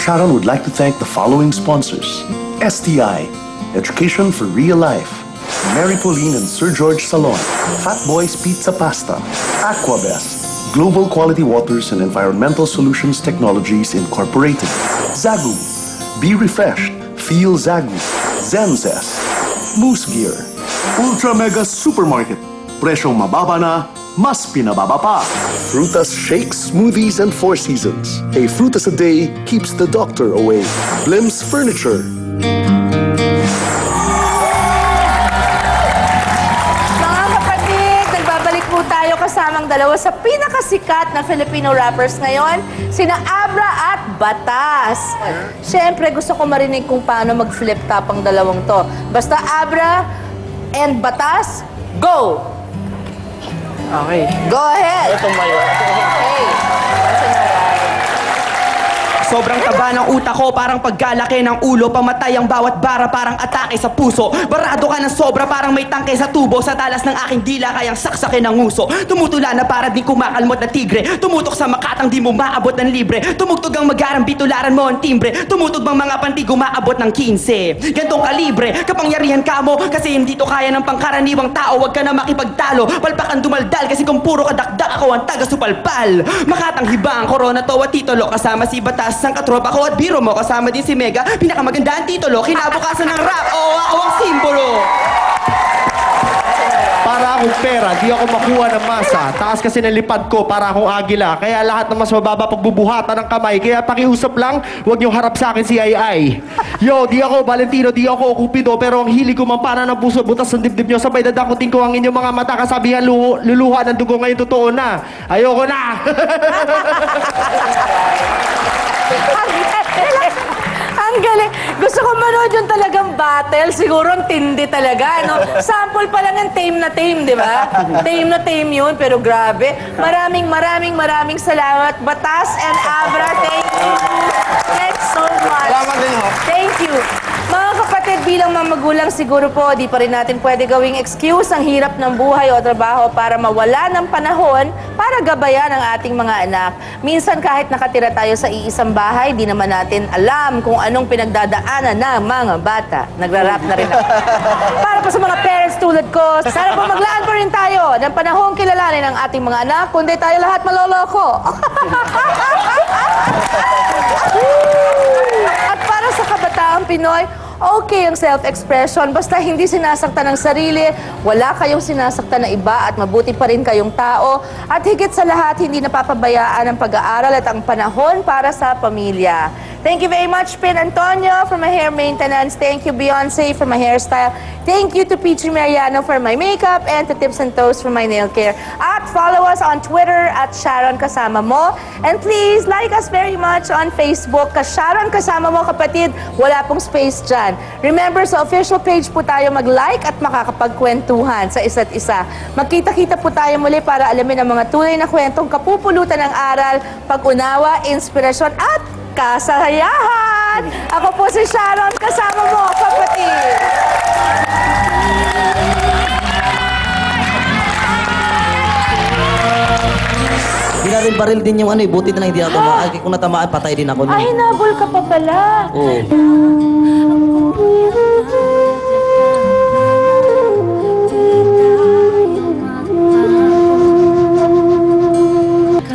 Sharon would like to thank the following sponsors: STI, Education for Real Life; Mary Pauline and Sir George Salon; Fat Boys Pizza Pasta; Aquabest; Global Quality Waters and Environmental Solutions Technologies Incorporated; Zagu, Be Refreshed, Feel Zagu; Zenzest; Moose Gear; Ultra Mega Supermarket, presyong mababa na, mas pinababa pa; Frutas Shakes, Smoothies and Four Seasons, a frutas a day keeps the doctor away; Blim's Furniture. Tayo kasamang dalawa sa pinakasikat na Filipino rappers ngayon, sina Abra at Batas. Siyempre, gusto ko marinig kung paano mag-flip top ang dalawang to. Basta Abra and Batas, go! Okay. Go ahead! Okay. Sobrang taba ng utak ko, parang pagkalaki ng ulo. Pamatay ang bawat bara, parang atake sa puso. Barado ka ng sobra, parang may tangke sa tubo. Sa talas ng aking dila, kayang saksakin ng uso. Tumutula na para di kumakalmot na tigre. Tumutok sa makatang di mo maabot ng libre. Tumugtog ang magarang bitularan mo ang timbre. Tumutog bang mga pantig umaabot ng 15. Gantong kalibre, kapangyarihan ka mo. Kasi hindi to kaya ng pangkaraniwang tao. Huwag ka na makipagtalo, palpakan dumaldal. Kasi kung puro kadakdak, ako ang taga-supalpal. Makatang hiba ang korona to at titolo. Kasama si Batas ang katropa ko at biro mo. Kasama din si Mega, pinakamaganda ang titolo. Kinabukasan ng rap, oo, ako ang simbolo. Para akong pera, di ako makuha ng masa. Taas kasi ng lipad ko, para akong agila. Kaya lahat ng mas mababa pagbubuhatan ng kamay. Kaya pakiusap lang, huwag niyong harap sa akin si Ai. Yo, di ako Valentino, di ako Cupido. Pero ang hilig ko mampana ng puso, butas ng dibdib niyo. Sabay dadakutin ko ang inyong mga mata. Kasabihan, luluha ng dugo ngayon, totoo na. Ayoko na! Ang galing. Gusto ko manood yung talagang battle. Siguro ang tindi talaga, no? Sample pa lang ng tame na tame, di ba? Tame na tame yun, pero grabe. Maraming salamat. Batas and Abra, thank you. Thanks so much. Salamat din ho. Thank you. Mga kapatid, bilang mga magulang, siguro po, di pa rin natin pwede gawing excuse ang hirap ng buhay o trabaho para mawala ng panahon para gabayan ang ating mga anak. Minsan kahit nakatira tayo sa iisang bahay, di naman natin alam kung anong pinagdadaanan ng mga bata. Nagra-rap na rin ako. Para po sa mga parents tulad ko, sana po maglaan pa rin tayo ng panahong kilalanin ang ating mga anak, kundi tayo lahat maloloko. At para sa kabataang Pinoy, okay ang self-expression, basta hindi sinasaktan ng sarili, wala kayong sinasaktan na iba at mabuti pa rin kayong tao. At higit sa lahat, hindi napapabayaan ang pag-aaral at ang panahon para sa pamilya. Thank you very much, Pin Antonio, for my hair maintenance. Thank you, Beyonce, for my hairstyle. Thank you to Peachy Mariano for my makeup and to Tips and Toes for my nail care. At follow us on Twitter at Sharon Kasama Mo. And please, like us very much on Facebook. Sharon Kasama Mo, kapatid, wala pong space dyan. Remember, sa official page po tayo mag-like at makakapagkwentuhan sa isa't isa. Magkita-kita po tayo muli para alamin ang mga tunay na kwentong kapupulutan ng aral, pag-unawa, inspirasyon at kasayahan! Ako po si Sharon, kasama mo, kapatid! Baril din yung ano eh, buti na lang hindi ako tamaan. Kung natamaan, patay din ako. Ay, nabol ka pa pala. Oo.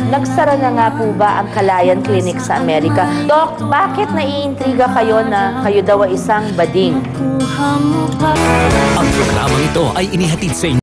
Nagsara na nga po ba ang Kalayan Clinic sa Amerika? Doc, bakit naiintriga kayo na kayo daw ay isang bading? Ang programang ito ay inihatid sa inyo